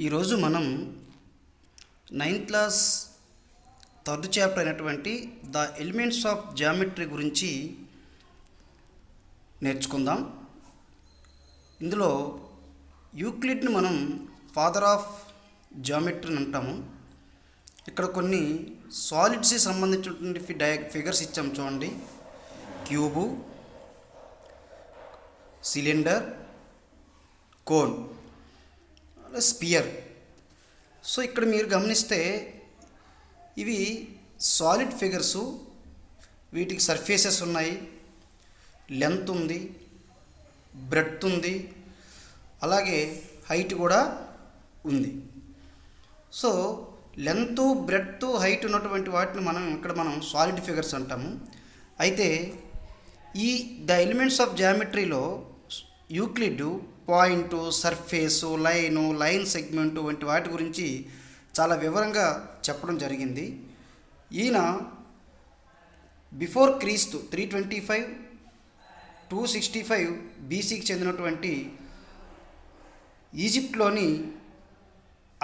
ఈరోజు మనం ninth class third chapter అయినటువంటి ద ఎలిమెంట్స్ ఆఫ్ జామెట్రీ గురించి నేర్చుకుందాం. ఇందులో యూక్లిడ్ని మనం ఫాదర్ ఆఫ్ జామెట్రీ అంటాము. ఇక్కడ కొన్ని సాలిడ్స్కి సంబంధించినటువంటి ఫిగర్స్ ఇచ్చాము చూడండి. Cube, cylinder, cone, sphere. So ఇక్కడ మీరు గమనిస్తే ఇవి సాలిడ్ ఫిగర్సు. వీటికి సర్ఫేసెస్ ఉన్నాయి, లెంత్ ఉంది, బ్రెడ్త్ ఉంది, అలాగే హైట్ కూడా ఉంది. సో లెంత్, బ్రెడ్త్, హైట్ ఉన్నటువంటి వాటిని మనం సాలిడ్ ఫిగర్స్ అంటాము. అయితే ఈ ద ఎలిమెంట్స్ ఆఫ్ జామెట్రీలో Euclid point, surface, line segment వంటి వాటి గురించి చాలా వివరంగా చెప్పడం జరిగింది. ఈయన బిఫోర్ క్రీస్తు 325 265 బీసీకి చెందినటువంటి ఈజిప్ట్లోని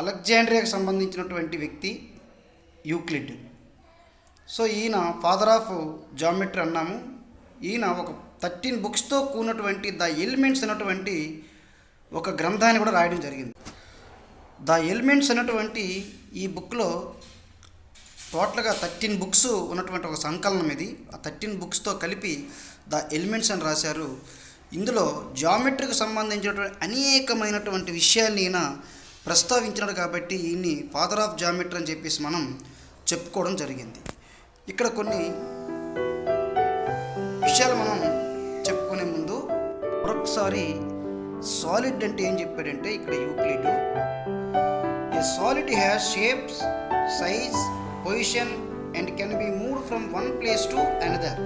అలెగ్జాండ్రియాకి సంబంధించినటువంటి వ్యక్తి యూక్లిడ్. సో ఈయన ఫాదర్ ఆఫ్ జామెట్రీ అన్నాము. ఈయన ఒక 13 బుక్స్తో కూడినటువంటి ద ఎలిమెంట్స్ అన్నటువంటి ఒక గ్రంథాన్ని కూడా రాయడం జరిగింది. ద ఎలిమెంట్స్ అన్నటువంటి ఈ బుక్లో టోటల్గా 13 బుక్స్ ఉన్నటువంటి ఒక సంకలనం ఇది. ఆ 13 బుక్స్తో కలిపి ద ఎలిమెంట్స్ అని రాశారు. ఇందులో జామెట్రీకి సంబంధించినటువంటి అనేకమైనటువంటి విషయాన్ని ఈయన ప్రస్తావించినాడు కాబట్టి ఈయన్ని ఫాదర్ ఆఫ్ జామెట్రీ అని చెప్పేసి మనం చెప్పుకోవడం జరిగింది. ఇక్కడ కొన్ని విషయాలు మనం చెప్పుకునే ముందు మరొకసారి సాలిడ్ అంటే ఏం చెప్పాడంటే, ఇక్కడ Euclid a solid has shapes, size, position and can be moved from one place to another.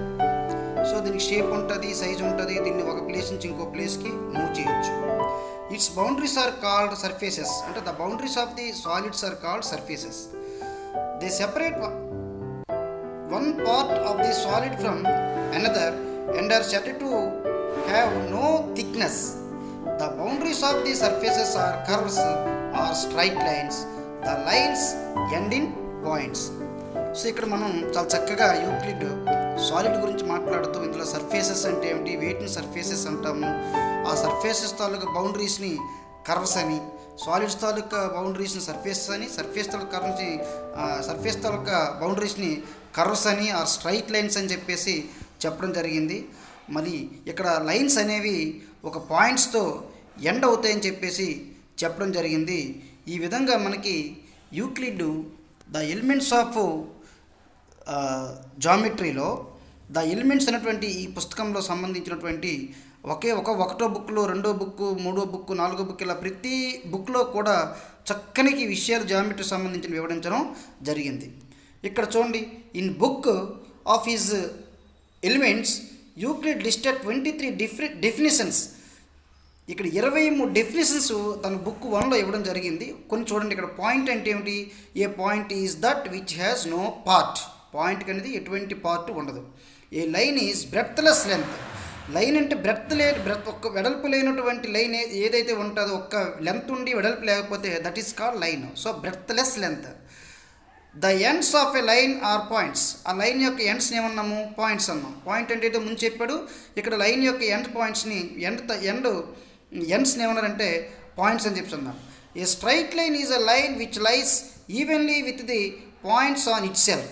So దీనికి షేప్ ఉంటుంది, సైజ్ ఉంటుంది, దీన్ని ఒక ప్లేస్ నుంచి ఇంకో ప్లేస్కి మూవ్ చేయొచ్చు. Its boundaries are called surfaces. అంటే the boundaries of the solids are called surfaces. They separate one part of the solid from another and are said to have no thickness. The boundaries of the surfaces are curves or straight lines. The lines end in points. So ఇక్కడ మనం చాలా చక్కగా Euclid solid గురించి మాట్లాడుతూ ఇందులో surfaces అంటే ఏమిటి, వేటిని సర్ఫేసెస్ అంటాము, ఆ సర్ఫేసెస్ తాలూకా బౌండరీస్ని కర్వ్స్ అని, సాలిడ్స్ తాలూకా బౌండరీస్ని సర్ఫేసెస్ అని, సర్ఫేస్ తాలూకా బౌండరీస్ని కర్వ్స్ అని, ఆ స్ట్రైట్ లైన్స్ అని చెప్పేసి చెప్పడం జరిగింది. మరి ఇక్కడ లైన్స్ అనేవి ఒక పాయింట్స్తో ఎండ్ అవుతాయని చెప్పేసి చెప్పడం జరిగింది. ఈ విధంగా మనకి యూక్లిడ్ ద ఎలిమెంట్స్ ఆఫ్ జామెట్రీలో ద ఎలిమెంట్స్ అనేటువంటి ఈ పుస్తకంలో సంబంధించినటువంటి ఒకటో బుక్లో, రెండో బుక్, మూడో బుక్, నాలుగో బుక్, ఇలా ప్రతి బుక్లో కూడా చక్కని విషయాలు జామెట్రీ సంబంధించిన వివరించడం జరిగింది. ఇక్కడ చూడండి, in book of his elements Euclid listed 23 definitions. ఇక్కడ 23 డెఫినేషన్స్ తన బుక్ 1లో ఇవ్వడం జరిగింది. కొన్ని చూడండి, ఇక్కడ పాయింట్ అంటే ఏమిటి, a point is that which has no part. పాయింట్కి అనేది ఎటువంటి పార్ట్ ఉండదు. A line is breadthless length. Line అంటే ఒక్క వెడల్పు లేనటువంటి లైన్ ఏదైతే ఉంటుందో, ఒక్క లెంత్ ఉండి వెడల్పు లేకపోతే that is called line. So breadthless length. The ends of a line are points. ఆ లైన్ యొక్క ఎండ్స్ని ఏమన్నాము, పాయింట్స్ అన్నాం. పాయింట్ అంటే ఏదో ముందు చెప్పాడు. ఇక్కడ లైన్ యొక్క ఎండ్ పాయింట్స్ని ఎండ్స్ని ఏమన్నారంటే పాయింట్స్ అని చెప్తున్నాం. A straight line is a line which lies evenly with the points on it self.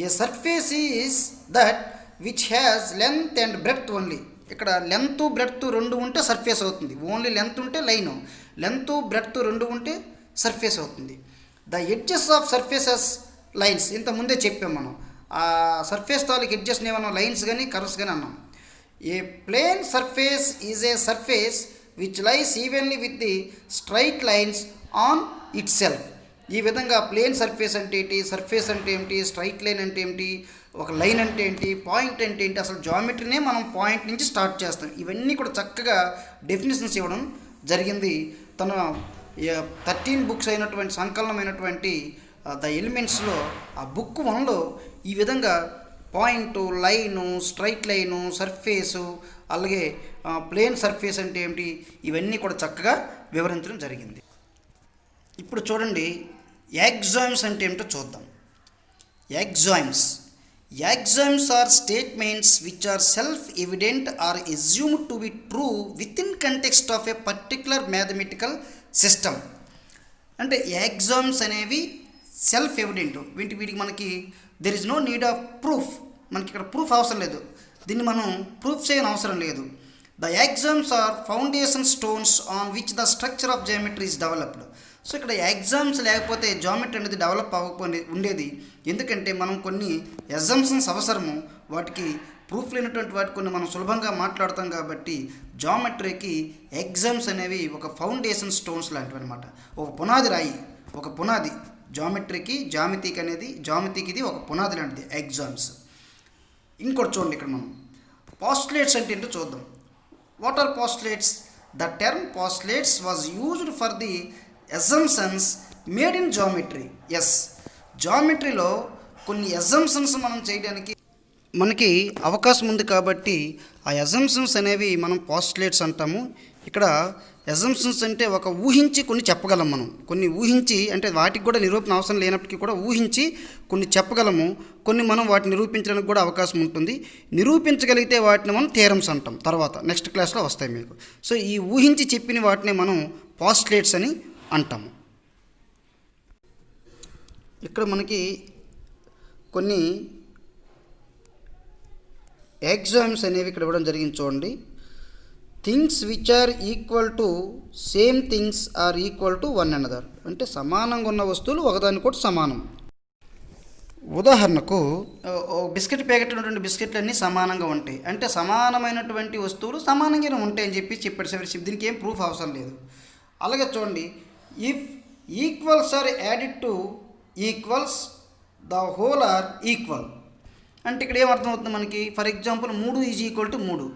A surface is that which has length and breadth only. ఇక్కడ లెంత్, బ్రెడ్త్ రెండు ఉంటే సర్ఫేస్ అవుతుంది. Only length ఉంటే line, length, breadth రెండు ఉంటే surface అవుతుంది. The edges of surfaces lines. ఇంత ముందే చెప్పాం మనం. ఆ సర్ఫేస్ తాలూకు ఎడ్జెస్ని ఏమన్నా లైన్స్ కానీ కర్వ్స్ కానీ అన్నాం. A plane surface is a surface which lies evenly with the straight lines on itself. ఈ విధంగా ప్లేన్ సర్ఫేస్ అంటే ఏంటి, సర్ఫేస్ అంటే ఏమిటి, స్ట్రైట్ లైన్ అంటే ఏమిటి, ఒక లైన్ అంటే ఏంటి, పాయింట్ అంటే ఏంటి, అసలు జామెట్రీనే మనం పాయింట్ నుంచి స్టార్ట్ చేస్తాం. ఇవన్నీ కూడా చక్కగా డెఫినేషన్స్ ఇవ్వడం జరిగింది. తన 13 బుక్స్ అయినటువంటి సంకలనమైనటువంటి ద ఎలిమెంట్స్లో ఆ బుక్ 1లో ఈ విధంగా point, line, straight line, surface, అలాగే ప్లేన్ సర్ఫేస్ అంటే ఏమిటి, ఇవన్నీ కూడా చక్కగా వివరించడం జరిగింది. ఇప్పుడు చూడండి, యాక్సామ్స్ అంటే ఏమిటో చూద్దాం. Axioms axioms are statements which are self evident or assumed to be true within context of a particular mathematical system. అంటే యాక్సామ్స్ అనేవి సెల్ఫ్ ఎవిడెంట్, వీటికి మనకి there is no need of proof. మనకి ఇక్కడ ప్రూఫ్ అవసరం లేదు, దీన్ని మనం ప్రూఫ్ చేయని అవసరం లేదు. The axioms are foundation stones on which the structure of geometry is developed. So ఇక్కడ ఎగ్జామ్స్ లేకపోతే జామెట్రీ అనేది డెవలప్ అవ్వకపోయి ఉండేది. ఎందుకంటే మనం కొన్ని అజంప్షన్స్ అవసరము, వాటికి ప్రూఫ్ లేనటువంటి వాటి కొన్ని మనం సులభంగా మాట్లాడతాం కాబట్టి జామెట్రీకి ఎగ్జామ్స్ అనేవి ఒక ఫౌండేషన్ స్టోన్స్ లాంటివి అనమాట. ఒక పునాది రాయి, ఒక పునాది జామెట్రీకి ఇది ఒక పునాది లాంటిది ఎగ్జామ్స్. ఇంకోటి చూడండి, ఇక్కడ మనం పాస్టులేట్స్ అంటే ఏంటో చూద్దాం. What are postulates? The term postulates was used for the assumptions made in geometry. Yes, జామెట్రీలో కొన్ని అజంప్షన్స్ మనం చేయడానికి మనకి అవకాశం ఉంది కాబట్టి ఆ అజంప్షన్స్ అనేవి మనం పాస్టులేట్స్ అంటాము. ఇక్కడ అజంప్షన్స్ అంటే ఒక ఊహించి కొన్ని చెప్పగలం. మనం కొన్ని ఊహించి, అంటే వాటికి కూడా నిరూపణ అవసరం లేనప్పటికీ కూడా ఊహించి కొన్ని చెప్పగలము. కొన్ని మనం వాటిని నిరూపించడానికి కూడా అవకాశం ఉంటుంది. నిరూపించగలిగితే వాటిని మనం థియరమ్స్ అంటాం. తర్వాత నెక్స్ట్ క్లాస్లో వస్తాయి మీకు. సో ఈ ఊహించి చెప్పిన వాటిని మనం పాస్టులేట్స్ అని అంటాము. ఇక్కడ మనకి కొన్ని ఎగ్జామ్స్ అనేవి ఇక్కడ ఇవ్వడం జరిగింది చూడండి. Things which are equal to same things are equal to one another. అంటే సమానంగా ఉన్న వస్తువులు ఒకదానికొకటి సమానం. ఉదాహరణకు బిస్కెట్ ప్యాకెట్ ఉన్నటువంటి బిస్కెట్లన్నీ సమానంగా ఉంటాయి. అంటే సమానమైనటువంటి వస్తువులు సమానంగానే ఉంటాయని చెప్పాడు. దీనికి ఏం ప్రూఫ్ అవసరం లేదు. అలాగే చూడండి, if equals are added to equals the whole are equal. అంటే ఇక్కడ ఏమర్థమవుతుంది మనకి? For example 3 is equal to 3.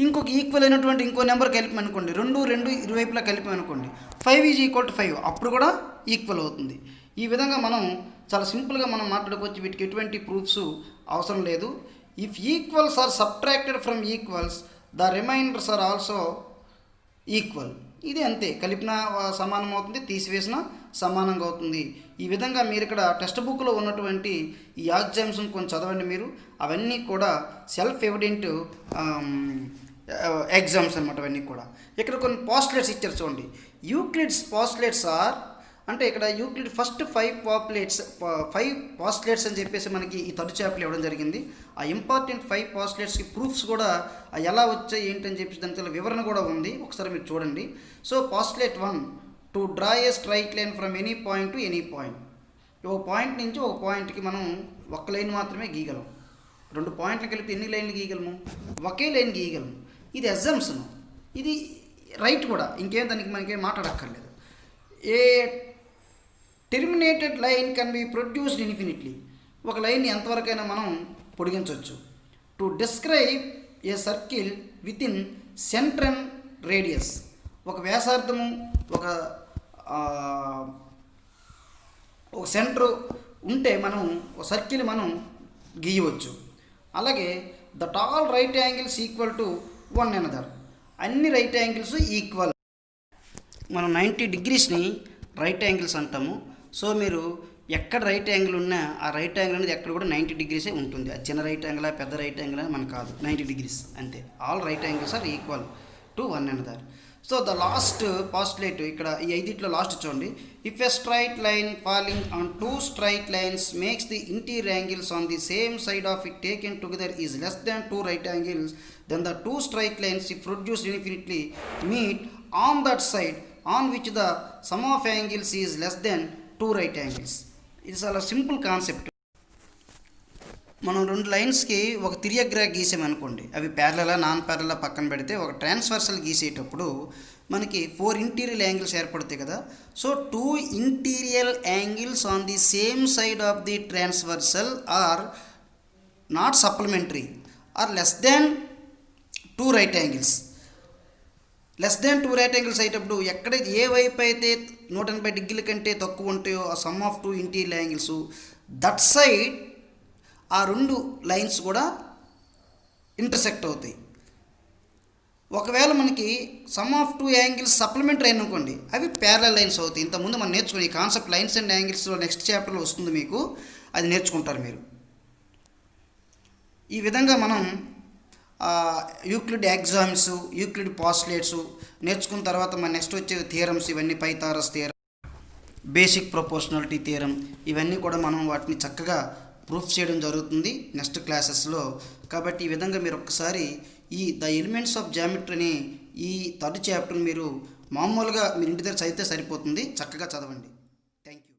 ఇంకొక ఈక్వల్ అయినటువంటి ఇంకో నెంబర్ కలిపామనుకోండి, 2 ఇరువైపులా కలిపామనుకోండి, 5 ఈజ్ ఈక్వల్ టు 5, అప్పుడు కూడా ఈక్వల్ అవుతుంది. ఈ విధంగా మనం చాలా సింపుల్గా మనం మాట్లాడుకోవచ్చు. వీటికి ఎటువంటి ప్రూఫ్స్ అవసరం లేదు. If equals are subtracted from equals the remainders are also equal. ఇది అంతే, కలిపిన సమానం అవుతుంది, తీసివేసిన సమానంగా అవుతుంది. ఈ విధంగా మీరు ఇక్కడ టెక్స్ట్ బుక్లో ఉన్నటువంటి ఈ ఎగ్జామ్స్ కొంచెం చదవండి మీరు. అవన్నీ కూడా సెల్ఫ్ ఎవిడెంట్ ఎగ్జామ్స్ అనమాట. అవన్నీ కూడా ఇక్కడ కొన్ని పాస్టులేట్స్ ఇచ్చారు చూడండి. యూక్లిడ్స్ పాస్టులేట్స్ ఆర్, అంటే ఇక్కడ యూక్లిడ్ ఫస్ట్ 5 పాస్టులేట్స్ అని చెప్పేసి మనకి ఈ థర్డ్ చాప్టర్లో ఇవ్వడం జరిగింది. ఆ ఇంపార్టెంట్ 5 పాస్టులేట్స్కి ప్రూఫ్స్ కూడా ఎలా వచ్చాయి ఏంటని చెప్పేసి దాని చాలా వివరణ కూడా ఉంది, ఒకసారి మీరు చూడండి. So postulate 1, to draw a straight line from any point to any point. ఒక పాయింట్ నుంచి ఒక పాయింట్కి మనం ఒక లైన్ మాత్రమే గీయగలం. 2 పాయింట్లు కలిపి ఎన్ని లైన్లు గీయగలము? ఒకే లైన్ గీయగలము. ఇది అజంప్షన్, ఇది రైట్ కూడా, ఇంకేం దానికి మనకేం మాట్లాడక్కర్లేదు. A terminated line can be produced infinitely. ఒక లైన్ని ఎంతవరకైనా మనం పొడిగించవచ్చు. To describe a circle with in centre and radius. ఒక వ్యాసార్థము, ఒక సెంటర్ ఉంటే మనం ఒక సర్కిల్ మనం గీయవచ్చు. అలాగే the tall right angles equal to one another. అన్ని రైట్ యాంగిల్స్ ఈక్వల్. మనం 90 డిగ్రీస్ని రైట్ యాంగిల్స్ అంటాము. సో మీరు ఎక్కడ రైట్ యాంగిల్ ఉన్నా ఆ రైట్ యాంగిల్ అనేది ఎక్కడ కూడా 90 డిగ్రీసే ఉంటుంది. అది చిన్న రైట్ యాంగిల్, పెద్ద రైట్ యాంగిల్ అని మనకు కాదు, 90 డిగ్రీస్ అంతే. All right angles are equal to one another. So the last postulate, ఇక్కడ ఈ 5 లాస్ట్ చూడండి. If a straight line falling on 2 straight lines makes the interior angles on the same side of it taken together is less than 2 right angles, then the 2 straight lines if produced infinitely meet on that side on which the sum of angles is less than 2 right angles. ఇది చాలా simple concept. మనం 2 లైన్స్కి ఒక తిరియగ్రాఫ్ గీసామనుకోండి, అవి ప్యారలలా non ప్యారలలా పక్కన పెడితే ఒక transversal గీసేటప్పుడు మనకి 4 interior angles ఏర్పడతాయి కదా. So 2 interior angles on the same side of the transversal are not supplementary or less than 2 right angles. Less than 2 right angles అయ్యేటప్పుడు ఎక్కడ ఏ వైపు అయితే 180 డిగ్రీల కంటే తక్కువ ఉంటాయో ఆ some of 2 interior angles, that side ఆ 2 లైన్స్ కూడా ఇంటర్సెక్ట్ అవుతాయి. ఒకవేళ మనకి some of two angles supplementary అయిన అనుకోండి, అవి ప్యారలల్ లైన్స్ అవుతాయి. ఇంతకుముందు మనం నేర్చుకుని ఈ కాన్సెప్ట్ లైన్స్ అండ్ యాంగిల్స్లో నెక్స్ట్ చాప్టర్లో వస్తుంది మీకు, అది నేర్చుకుంటారు మీరు. ఈ విధంగా మనం యూక్లిడ్ ఎగ్జామ్స్, యూక్లిడ్ పాస్లేట్స్ నేర్చుకున్న తర్వాత మన నెక్స్ట్ వచ్చే థియరమ్స్, ఇవన్నీ Pythagoras theorem, basic proportionality theorem, ఇవన్నీ కూడా మనం వాటిని చక్కగా ప్రూఫ్ చేయడం జరుగుతుంది నెక్స్ట్ క్లాసెస్లో. కాబట్టి ఈ విధంగా మీరు ఒక్కసారి ఈ ద ఎలిమెంట్స్ ఆఫ్ జామెట్రీని ఈ థర్డ్ చాప్టర్ని మీరు మామూలుగా మీరు ఇంటి దగ్గర చదివితే సరిపోతుంది, చక్కగా చదవండి.